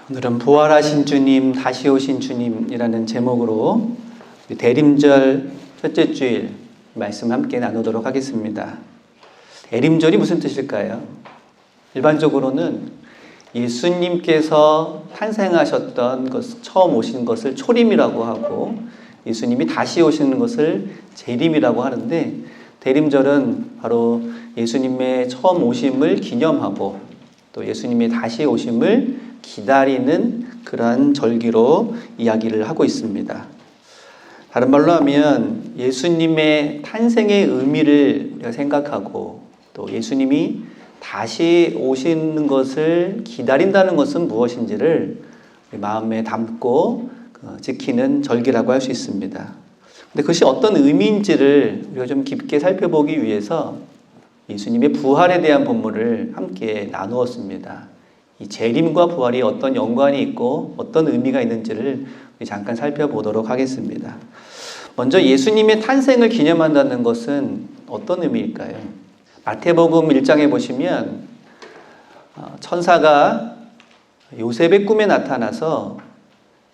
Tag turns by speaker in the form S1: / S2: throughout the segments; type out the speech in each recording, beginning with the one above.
S1: 오늘은 부활하신 주님, 다시 오신 주님이라는 제목으로 대림절 첫째 주일 말씀 함께 나누도록 하겠습니다. 대림절이 무슨 뜻일까요? 일반적으로는 예수님께서 탄생하셨던 것, 처음 오신 것을 초림이라고 하고 예수님이 다시 오시는 것을 재림이라고 하는데, 대림절은 바로 예수님의 처음 오심을 기념하고 또 예수님의 다시 오심을 기다리는 그러한 절기로 이야기를 하고 있습니다. 다른 말로 하면 예수님의 탄생의 의미를 우리가 생각하고 또 예수님이 다시 오시는 것을 기다린다는 것은 무엇인지를 우리 마음에 담고 지키는 절기라고 할 수 있습니다. 근데 그것이 어떤 의미인지를 우리가 좀 깊게 살펴보기 위해서 예수님의 부활에 대한 본문을 함께 나누었습니다. 이 재림과 부활이 어떤 연관이 있고 어떤 의미가 있는지를 잠깐 살펴보도록 하겠습니다. 먼저 예수님의 탄생을 기념한다는 것은 어떤 의미일까요? 마태복음 1장에 보시면 천사가 요셉의 꿈에 나타나서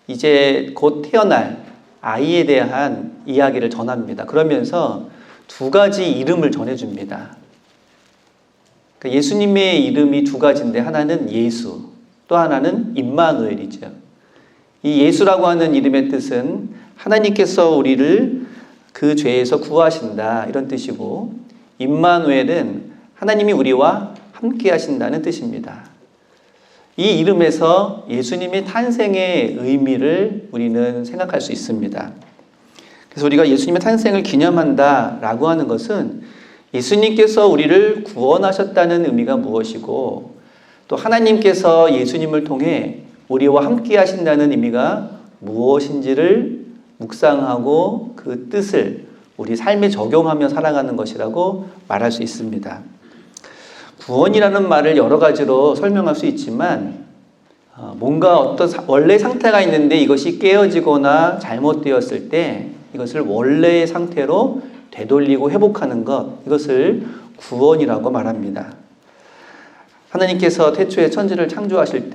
S1: 이제 곧 태어날 아이에 대한 이야기를 전합니다. 그러면서 두 가지 이름을 전해줍니다. 예수님의 이름이 두 가지인데 하나는 예수, 또 하나는 임마누엘이죠. 이 예수라고 하는 이름의 뜻은 하나님께서 우리를 그 죄에서 구하신다 이런 뜻이고, 임마누엘은 하나님이 우리와 함께 하신다는 뜻입니다. 이 이름에서 예수님의 탄생의 의미를 우리는 생각할 수 있습니다. 그래서 우리가 예수님의 탄생을 기념한다라고 하는 것은 예수님께서 우리를 구원하셨다는 의미가 무엇이고, 또 하나님께서 예수님을 통해 우리와 함께 하신다는 의미가 무엇인지를 묵상하고 그 뜻을 우리 삶에 적용하며 살아가는 것이라고 말할 수 있습니다. 구원이라는 말을 여러 가지로 설명할 수 있지만, 뭔가 어떤 원래 상태가 있는데 이것이 깨어지거나 잘못되었을 때 이것을 원래의 상태로 되돌리고 회복하는 것, 이것을 구원이라고 말합니다. 하나님께서 태초에 천지를 창조하실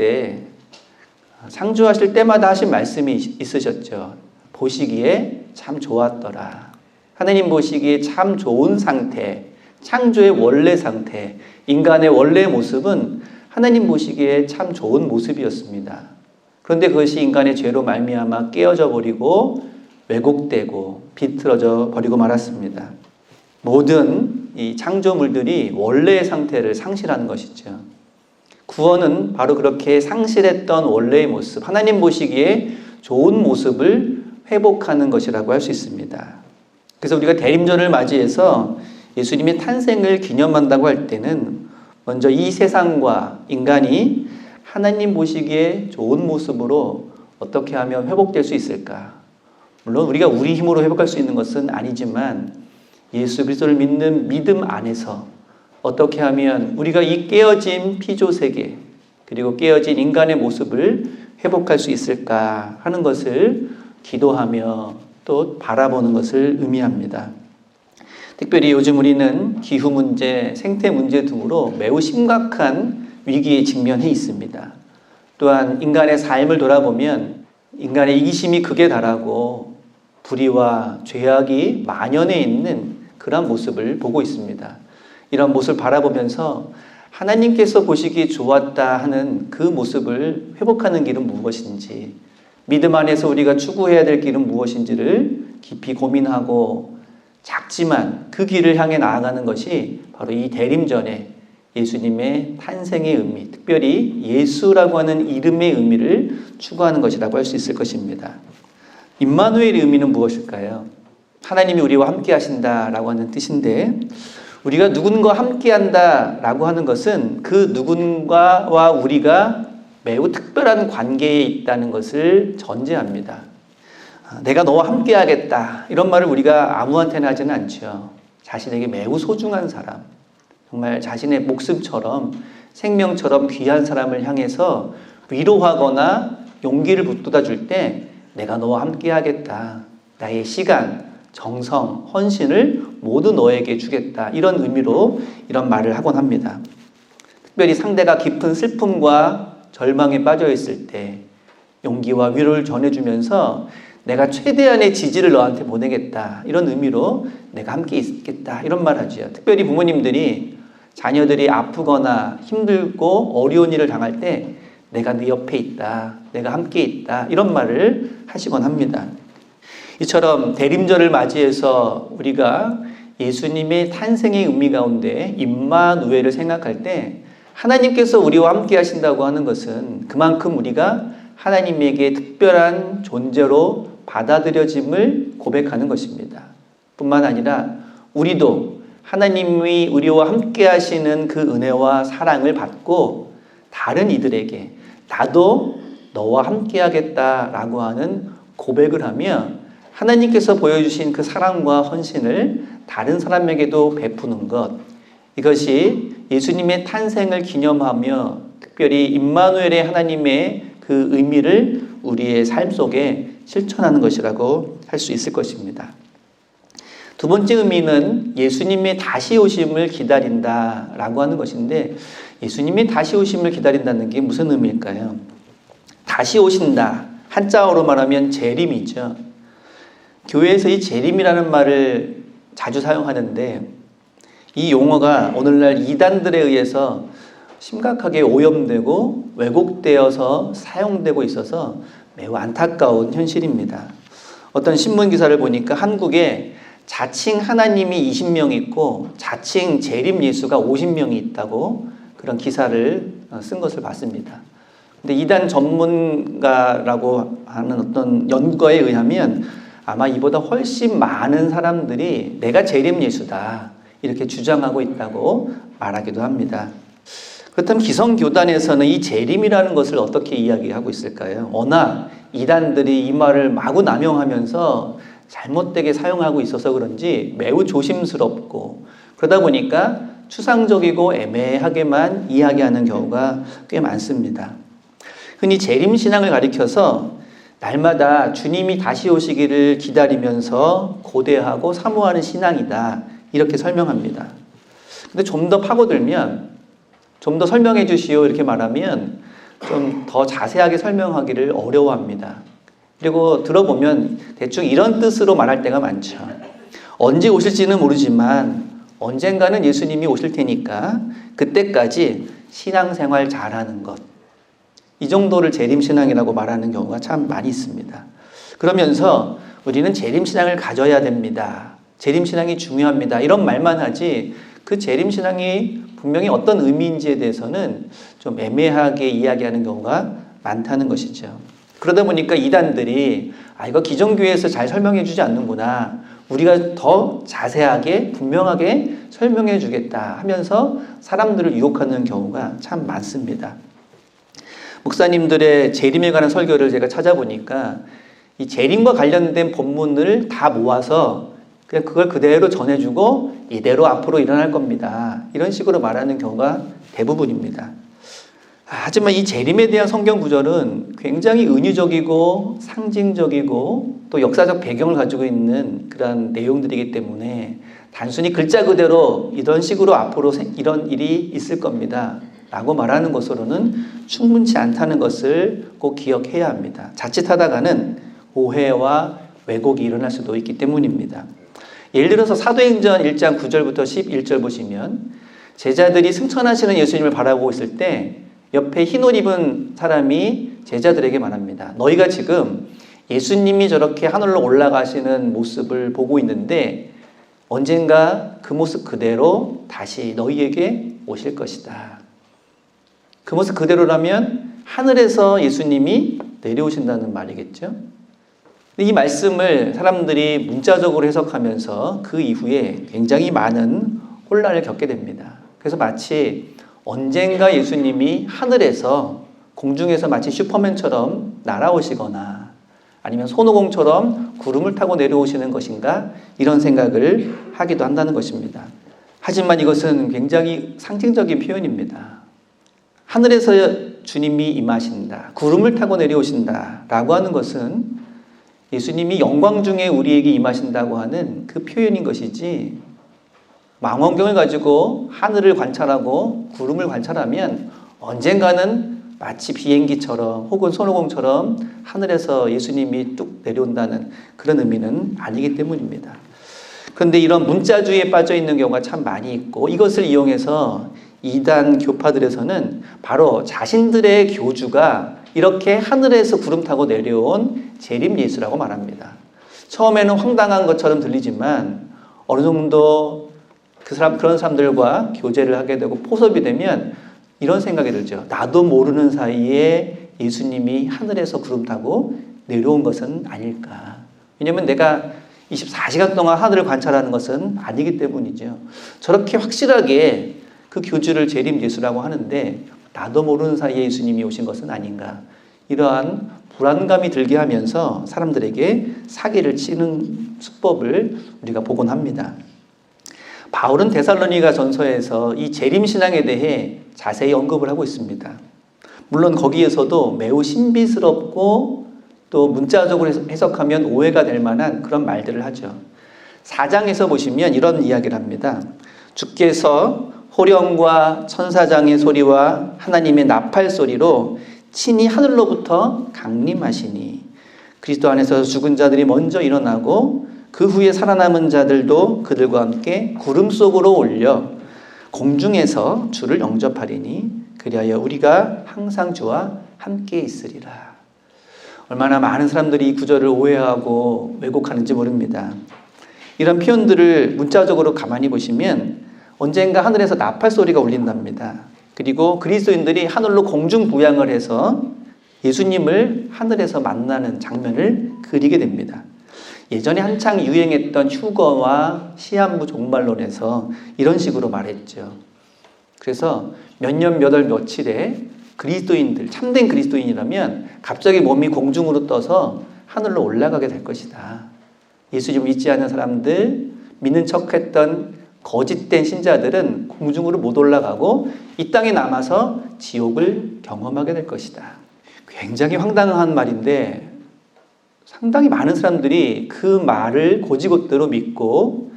S1: 때마다 하신 말씀이 있으셨죠. 보시기에 참 좋았더라. 하나님 보시기에 참 좋은 상태, 창조의 원래 상태, 인간의 원래 모습은 하나님 보시기에 참 좋은 모습이었습니다. 그런데 그것이 인간의 죄로 말미암아 깨어져 버리고 왜곡되고 비틀어져 버리고 말았습니다. 모든 이 창조물들이 원래의 상태를 상실하는 것이죠. 구원은 바로 그렇게 상실했던 원래의 모습, 하나님 보시기에 좋은 모습을 회복하는 것이라고 할 수 있습니다. 그래서 우리가 대림절을 맞이해서 예수님의 탄생을 기념한다고 할 때는 먼저 이 세상과 인간이 하나님 보시기에 좋은 모습으로 어떻게 하면 회복될 수 있을까? 물론 우리가 우리 힘으로 회복할 수 있는 것은 아니지만 예수 그리스도를 믿는 믿음 안에서 어떻게 하면 우리가 이 깨어진 피조세계 그리고 깨어진 인간의 모습을 회복할 수 있을까 하는 것을 기도하며 또 바라보는 것을 의미합니다. 특별히 요즘 우리는 기후 문제, 생태 문제 등으로 매우 심각한 위기에 직면해 있습니다. 또한 인간의 삶을 돌아보면 인간의 이기심이 극에 달하고 불의와 죄악이 만연해 있는 그런 모습을 보고 있습니다. 이런 모습을 바라보면서 하나님께서 보시기에 좋았다 하는 그 모습을 회복하는 길은 무엇인지, 믿음 안에서 우리가 추구해야 될 길은 무엇인지를 깊이 고민하고 작지만 그 길을 향해 나아가는 것이 바로 이 대림절의 예수님의 탄생의 의미, 특별히 예수라고 하는 이름의 의미를 추구하는 것이라고 할 수 있을 것입니다. 임마누엘의 의미는 무엇일까요? 하나님이 우리와 함께 하신다라고 하는 뜻인데, 우리가 누군가와 함께 한다라고 하는 것은 그 누군가와 우리가 매우 특별한 관계에 있다는 것을 전제합니다. 내가 너와 함께 하겠다 이런 말을 우리가 아무한테나 하지는 않죠. 자신에게 매우 소중한 사람, 정말 자신의 목숨처럼 생명처럼 귀한 사람을 향해서 위로하거나 용기를 북돋아 줄 때 내가 너와 함께 하겠다. 나의 시간, 정성, 헌신을 모두 너에게 주겠다. 이런 의미로 이런 말을 하곤 합니다. 특별히 상대가 깊은 슬픔과 절망에 빠져 있을 때 용기와 위로를 전해주면서 내가 최대한의 지지를 너한테 보내겠다. 이런 의미로 내가 함께 있겠다. 이런 말 하죠. 특별히 부모님들이 자녀들이 아프거나 힘들고 어려운 일을 당할 때 내가 네 옆에 있다. 내가 함께 있다. 이런 말을 하시곤 합니다. 이처럼 대림절을 맞이해서 우리가 예수님의 탄생의 의미 가운데 임마누엘을 생각할 때 하나님께서 우리와 함께 하신다고 하는 것은 그만큼 우리가 하나님에게 특별한 존재로 받아들여짐을 고백하는 것입니다. 뿐만 아니라 우리도 하나님이 우리와 함께 하시는 그 은혜와 사랑을 받고 다른 이들에게 나도 너와 함께 하겠다라고 하는 고백을 하며 하나님께서 보여주신 그 사랑과 헌신을 다른 사람에게도 베푸는 것, 이것이 예수님의 탄생을 기념하며 특별히 임마누엘의 하나님의 그 의미를 우리의 삶 속에 실천하는 것이라고 할 수 있을 것입니다. 두 번째 의미는 예수님의 다시 오심을 기다린다라고 하는 것인데, 예수님의 다시 오심을 기다린다는 게 무슨 의미일까요? 다시 오신다, 한자어로 말하면 재림이죠. 교회에서 이 재림이라는 말을 자주 사용하는데 이 용어가 오늘날 이단들에 의해서 심각하게 오염되고 왜곡되어서 사용되고 있어서 매우 안타까운 현실입니다. 어떤 신문 기사를 보니까 한국에 자칭 하나님이 20명 있고 자칭 재림 예수가 50명이 있다고 그런 기사를 쓴 것을 봤습니다. 근데 이단 전문가라고 하는 어떤 연구에 의하면 아마 이보다 훨씬 많은 사람들이 내가 재림 예수다 이렇게 주장하고 있다고 말하기도 합니다. 그렇다면 기성교단에서는 이 재림이라는 것을 어떻게 이야기하고 있을까요? 워낙 이단들이 이 말을 마구 남용하면서 잘못되게 사용하고 있어서 그런지 매우 조심스럽고 그러다 보니까 추상적이고 애매하게만 이야기하는 경우가 꽤 많습니다. 흔히 재림신앙을 가리켜서 날마다 주님이 다시 오시기를 기다리면서 고대하고 사모하는 신앙이다 이렇게 설명합니다. 근데 좀 더 파고들면 좀 더 설명해 주시오 이렇게 말하면 좀 더 자세하게 설명하기를 어려워합니다. 그리고 들어보면 대충 이런 뜻으로 말할 때가 많죠. 언제 오실지는 모르지만 언젠가는 예수님이 오실 테니까 그때까지 신앙생활 잘하는 것, 이 정도를 재림신앙이라고 말하는 경우가 참 많이 있습니다. 그러면서 우리는 재림신앙을 가져야 됩니다. 재림신앙이 중요합니다. 이런 말만 하지 그 재림신앙이 분명히 어떤 의미인지에 대해서는 좀 애매하게 이야기하는 경우가 많다는 것이죠. 그러다 보니까 이단들이 이거 기존교회에서 잘 설명해 주지 않는구나. 우리가 더 자세하게 분명하게 설명해 주겠다 하면서 사람들을 유혹하는 경우가 참 많습니다. 목사님들의 재림에 관한 설교를 제가 찾아보니까 이 재림과 관련된 본문을 다 모아서 그냥 그걸 그대로 전해주고 이대로 앞으로 일어날 겁니다. 이런 식으로 말하는 경우가 대부분입니다. 하지만 이 재림에 대한 성경 구절은 굉장히 은유적이고 상징적이고 또 역사적 배경을 가지고 있는 그런 내용들이기 때문에 단순히 글자 그대로 이런 식으로 앞으로 이런 일이 있을 겁니다. 라고 말하는 것으로는 충분치 않다는 것을 꼭 기억해야 합니다. 자칫하다가는 오해와 왜곡이 일어날 수도 있기 때문입니다. 예를 들어서 사도행전 1장 9절부터 11절 보시면 제자들이 승천하시는 예수님을 바라보고 있을 때 옆에 흰옷 입은 사람이 제자들에게 말합니다. 너희가 지금 예수님이 저렇게 하늘로 올라가시는 모습을 보고 있는데 언젠가 그 모습 그대로 다시 너희에게 오실 것이다. 그 모습 그대로라면 하늘에서 예수님이 내려오신다는 말이겠죠. 이 말씀을 사람들이 문자적으로 해석하면서 그 이후에 굉장히 많은 혼란을 겪게 됩니다. 그래서 마치 언젠가 예수님이 하늘에서 공중에서 마치 슈퍼맨처럼 날아오시거나 아니면 손오공처럼 구름을 타고 내려오시는 것인가 이런 생각을 하기도 한다는 것입니다. 하지만 이것은 굉장히 상징적인 표현입니다. 하늘에서 주님이 임하신다, 구름을 타고 내려오신다 라고 하는 것은 예수님이 영광 중에 우리에게 임하신다고 하는 그 표현인 것이지 망원경을 가지고 하늘을 관찰하고 구름을 관찰하면 언젠가는 마치 비행기처럼 혹은 손오공처럼 하늘에서 예수님이 뚝 내려온다는 그런 의미는 아니기 때문입니다. 그런데 이런 문자주의에 빠져 있는 경우가 참 많이 있고, 이것을 이용해서 이단 교파들에서는 바로 자신들의 교주가 이렇게 하늘에서 구름 타고 내려온 재림 예수라고 말합니다. 처음에는 황당한 것처럼 들리지만 어느 정도 그런 사람들과 교제를 하게 되고 포섭이 되면 이런 생각이 들죠. 나도 모르는 사이에 예수님이 하늘에서 구름 타고 내려온 것은 아닐까. 왜냐하면 내가 24시간 동안 하늘을 관찰하는 것은 아니기 때문이죠. 저렇게 확실하게 그 교주를 재림 예수라고 하는데 나도 모르는 사이에 예수님이 오신 것은 아닌가. 이러한 불안감이 들게 하면서 사람들에게 사기를 치는 수법을 우리가 보곤 합니다. 바울은 데살로니가 전서에서 이 재림신앙에 대해 자세히 언급을 하고 있습니다. 물론 거기에서도 매우 신비스럽고 또 문자적으로 해석하면 오해가 될 만한 그런 말들을 하죠. 4장에서 보시면 이런 이야기를 합니다. 주께서 호령과 천사장의 소리와 하나님의 나팔 소리로 친히 하늘로부터 강림하시니 그리스도 안에서 죽은 자들이 먼저 일어나고 그 후에 살아남은 자들도 그들과 함께 구름 속으로 올려 공중에서 주를 영접하리니 그리하여 우리가 항상 주와 함께 있으리라. 얼마나 많은 사람들이 이 구절을 오해하고 왜곡하는지 모릅니다. 이런 표현들을 문자적으로 가만히 보시면 언젠가 하늘에서 나팔 소리가 울린답니다. 그리고 그리스도인들이 하늘로 공중 부양을 해서 예수님을 하늘에서 만나는 장면을 그리게 됩니다. 예전에 한창 유행했던 휴거와 시한부 종말론에서 이런 식으로 말했죠. 그래서 몇 년 몇 월 며칠에 그리스도인들, 참된 그리스도인이라면 갑자기 몸이 공중으로 떠서 하늘로 올라가게 될 것이다. 예수님을 믿지 않는 사람들, 믿는 척했던 거짓된 신자들은 공중으로 못 올라가고 이 땅에 남아서 지옥을 경험하게 될 것이다. 굉장히 황당한 말인데 상당히 많은 사람들이 그 말을 고지곳대로 믿고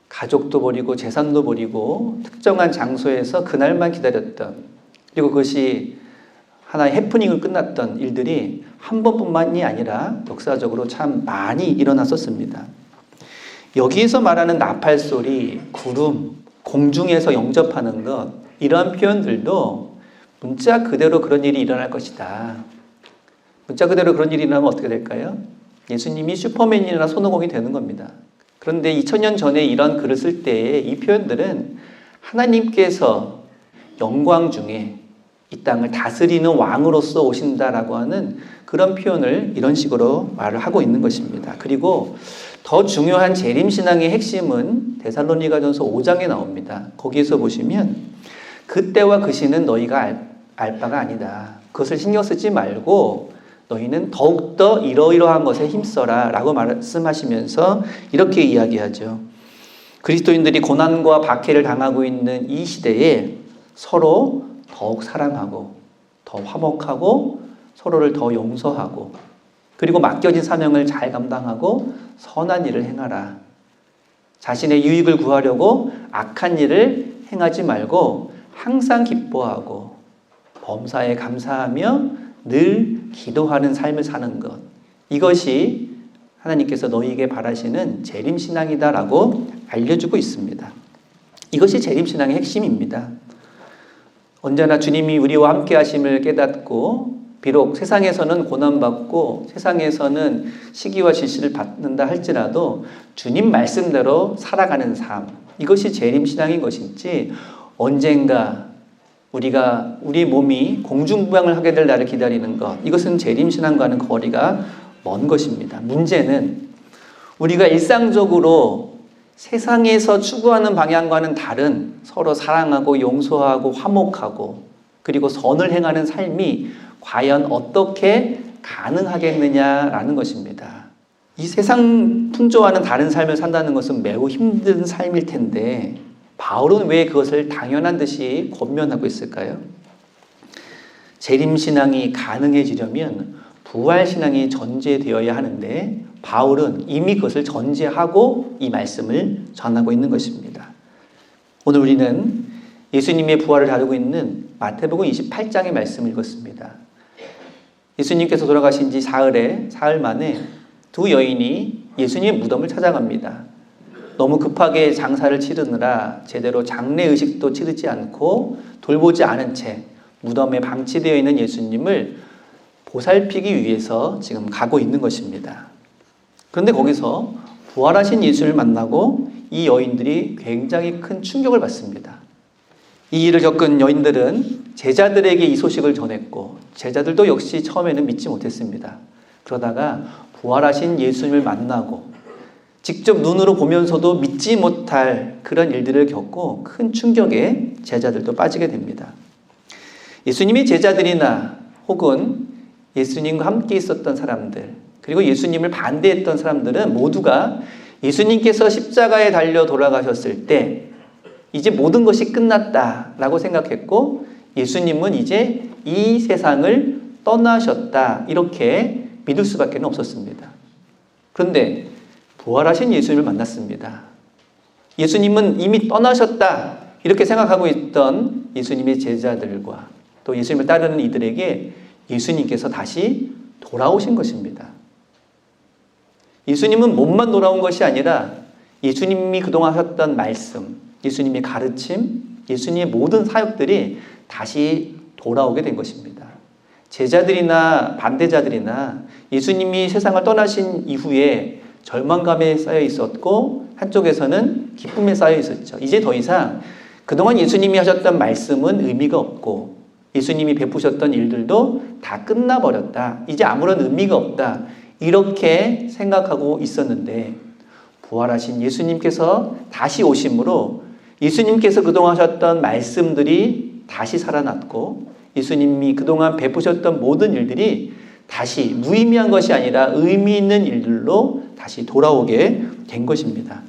S1: 가족도 버리고 재산도 버리고 특정한 장소에서 그날만 기다렸던, 그리고 그것이 하나의 해프닝을 끝났던 일들이 한 번뿐만이 아니라 역사적으로 참 많이 일어났었습니다. 여기에서 말하는 나팔 소리, 구름, 공중에서 영접하는 것, 이러한 표현들도 문자 그대로 그런 일이 일어날 것이다. 문자 그대로 그런 일이 일어나면 어떻게 될까요? 예수님이 슈퍼맨이나 손오공이 되는 겁니다. 그런데 2000년 전에 이런 글을 쓸 때에 이 표현들은 하나님께서 영광 중에 이 땅을 다스리는 왕으로서 오신다라고 하는 그런 표현을 이런 식으로 말을 하고 있는 것입니다. 그리고 더 중요한 재림신앙의 핵심은 데살로니가전서 5장에 나옵니다. 거기에서 보시면 그때와 그 시는 너희가 알 바가 아니다. 그것을 신경 쓰지 말고 너희는 더욱더 이러이러한 것에 힘써라 라고 말씀하시면서 이렇게 이야기하죠. 그리스도인들이 고난과 박해를 당하고 있는 이 시대에 서로 더욱 사랑하고 더 화목하고 서로를 더 용서하고 그리고 맡겨진 사명을 잘 감당하고 선한 일을 행하라. 자신의 유익을 구하려고 악한 일을 행하지 말고 항상 기뻐하고 범사에 감사하며 늘 기도하는 삶을 사는 것. 이것이 하나님께서 너희에게 바라시는 재림신앙이다라고 알려주고 있습니다. 이것이 재림신앙의 핵심입니다. 언제나 주님이 우리와 함께 하심을 깨닫고 비록 세상에서는 고난받고 세상에서는 시기와 질시를 받는다 할지라도 주님 말씀대로 살아가는 삶, 이것이 재림신앙인 것인지 언젠가 우리 몸이 공중부양을 하게 될 날을 기다리는 것, 이것은 재림신앙과는 거리가 먼 것입니다. 문제는 우리가 일상적으로 세상에서 추구하는 방향과는 다른 서로 사랑하고 용서하고 화목하고 그리고 선을 행하는 삶이 과연 어떻게 가능하겠느냐라는 것입니다. 이 세상 풍조와는 다른 삶을 산다는 것은 매우 힘든 삶일 텐데 바울은 왜 그것을 당연한 듯이 권면하고 있을까요? 재림신앙이 가능해지려면 부활신앙이 전제되어야 하는데 바울은 이미 그것을 전제하고 이 말씀을 전하고 있는 것입니다. 오늘 우리는 예수님의 부활을 다루고 있는 마태복음 28장의 말씀을 읽었습니다. 예수님께서 돌아가신 지 사흘 만에 두 여인이 예수님의 무덤을 찾아갑니다. 너무 급하게 장사를 치르느라 제대로 장례의식도 치르지 않고 돌보지 않은 채 무덤에 방치되어 있는 예수님을 보살피기 위해서 지금 가고 있는 것입니다. 그런데 거기서 부활하신 예수를 만나고 이 여인들이 굉장히 큰 충격을 받습니다. 이 일을 겪은 여인들은 제자들에게 이 소식을 전했고 제자들도 역시 처음에는 믿지 못했습니다. 그러다가 부활하신 예수님을 만나고 직접 눈으로 보면서도 믿지 못할 그런 일들을 겪고 큰 충격에 제자들도 빠지게 됩니다. 예수님의 제자들이나 혹은 예수님과 함께 있었던 사람들, 그리고 예수님을 반대했던 사람들은 모두가 예수님께서 십자가에 달려 돌아가셨을 때 이제 모든 것이 끝났다라고 생각했고 예수님은 이제 이 세상을 떠나셨다 이렇게 믿을 수밖에 없었습니다. 그런데 부활하신 예수님을 만났습니다. 예수님은 이미 떠나셨다 이렇게 생각하고 있던 예수님의 제자들과 또 예수님을 따르는 이들에게 예수님께서 다시 돌아오신 것입니다. 예수님은 몸만 돌아온 것이 아니라 예수님이 그동안 하셨던 말씀, 예수님의 가르침, 예수님의 모든 사역들이 다시 돌아오게 된 것입니다. 제자들이나 반대자들이나 예수님이 세상을 떠나신 이후에 절망감에 쌓여 있었고 한쪽에서는 기쁨에 쌓여 있었죠. 이제 더 이상 그동안 예수님이 하셨던 말씀은 의미가 없고 예수님이 베푸셨던 일들도 다 끝나버렸다. 이제 아무런 의미가 없다. 이렇게 생각하고 있었는데 부활하신 예수님께서 다시 오심으로 예수님께서 그동안 하셨던 말씀들이 다시 살아났고 예수님이 그동안 베푸셨던 모든 일들이 다시 무의미한 것이 아니라 의미 있는 일들로 다시 돌아오게 된 것입니다.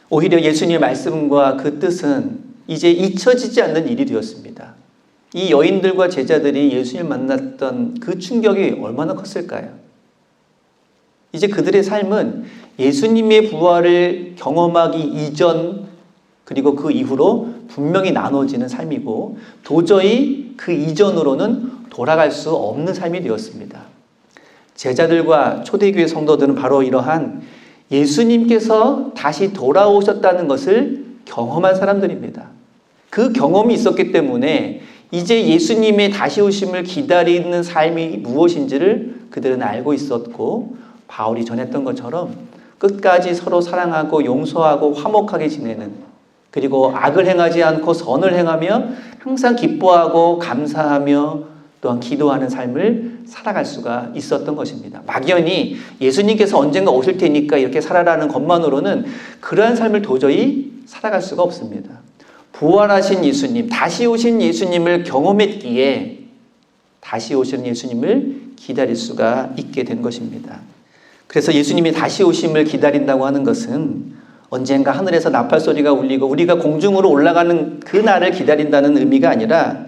S1: 오히려 예수님의 말씀과 그 뜻은 이제 잊혀지지 않는 일이 되었습니다. 이 여인들과 제자들이 예수님을 만났던 그 충격이 얼마나 컸을까요? 이제 그들의 삶은 예수님의 부활을 경험하기 이전 그리고 그 이후로 분명히 나눠지는 삶이고 도저히 그 이전으로는 돌아갈 수 없는 삶이 되었습니다. 제자들과 초대교회 성도들은 바로 이러한 예수님께서 다시 돌아오셨다는 것을 경험한 사람들입니다. 그 경험이 있었기 때문에 이제 예수님의 다시 오심을 기다리는 삶이 무엇인지를 그들은 알고 있었고 바울이 전했던 것처럼 끝까지 서로 사랑하고 용서하고 화목하게 지내는 그리고 악을 행하지 않고 선을 행하며 항상 기뻐하고 감사하며 또한 기도하는 삶을 살아갈 수가 있었던 것입니다. 막연히 예수님께서 언젠가 오실 테니까 이렇게 살아라는 것만으로는 그러한 삶을 도저히 살아갈 수가 없습니다. 부활하신 예수님, 다시 오신 예수님을 경험했기에 다시 오시는 예수님을 기다릴 수가 있게 된 것입니다. 그래서 예수님이 다시 오심을 기다린다고 하는 것은 언젠가 하늘에서 나팔 소리가 울리고 우리가 공중으로 올라가는 그 날을 기다린다는 의미가 아니라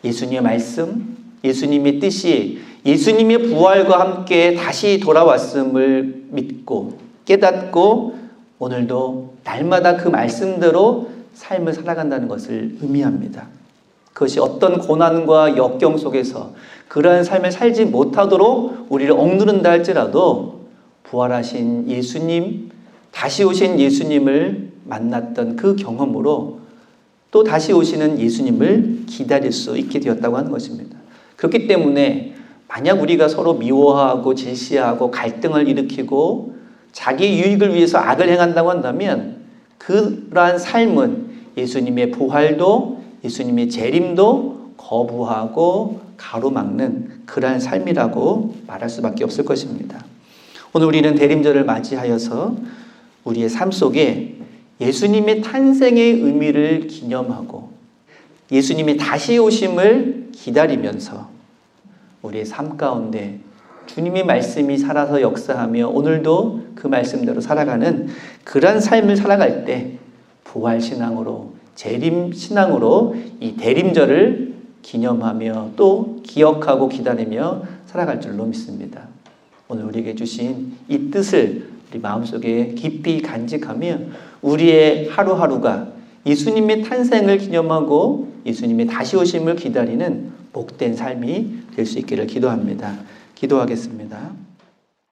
S1: 예수님의 말씀, 예수님의 뜻이 예수님의 부활과 함께 다시 돌아왔음을 믿고 깨닫고 오늘도 날마다 그 말씀대로 삶을 살아간다는 것을 의미합니다. 그것이 어떤 고난과 역경 속에서 그러한 삶을 살지 못하도록 우리를 억누른다 할지라도 부활하신 예수님, 다시 오신 예수님을 만났던 그 경험으로 또 다시 오시는 예수님을 기다릴 수 있게 되었다고 하는 것입니다. 그렇기 때문에 만약 우리가 서로 미워하고 질시하고 갈등을 일으키고 자기 유익을 위해서 악을 행한다고 한다면 그러한 삶은 예수님의 부활도 예수님의 재림도 거부하고 가로막는 그러한 삶이라고 말할 수밖에 없을 것입니다. 오늘 우리는 대림절을 맞이하여서 우리의 삶 속에 예수님의 탄생의 의미를 기념하고 예수님의 다시 오심을 기다리면서 우리의 삶 가운데 주님의 말씀이 살아서 역사하며 오늘도 그 말씀대로 살아가는 그러한 삶을 살아갈 때 부활신앙으로 재림신앙으로 이 대림절을 기념하며 또 기억하고 기다리며 살아갈 줄로 믿습니다. 오늘 우리에게 주신 이 뜻을 우리 마음속에 깊이 간직하며 우리의 하루하루가 예수님의 탄생을 기념하고 예수님의 다시 오심을 기다리는 복된 삶이 될 수 있기를 기도합니다. 기도하겠습니다.